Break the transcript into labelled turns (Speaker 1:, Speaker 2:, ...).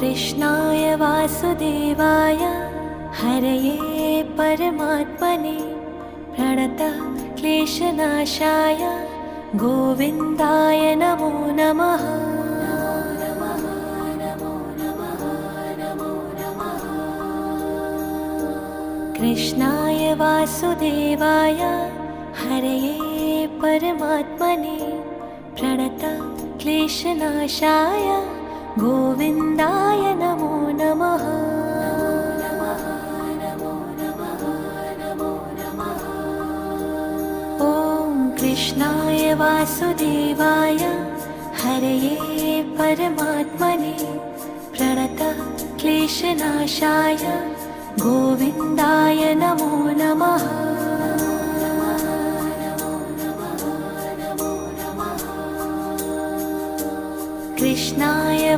Speaker 1: कृष्णाय वासुदेवाय हरये परमात्मने प्रणतः क्लेशनाशाय गोविन्दाय नमो नमः। कृष्णाय वासुदेवाय हरये परमात्मने प्रणतः क्लेशनाशाय गोविन्दाय नमो नमः। ॐ कृष्णाय वासुदेवाय हरये परमात्मने प्रणतः क्लेशनाशाय गोविन्दाय नमो नमः। कृष्णाय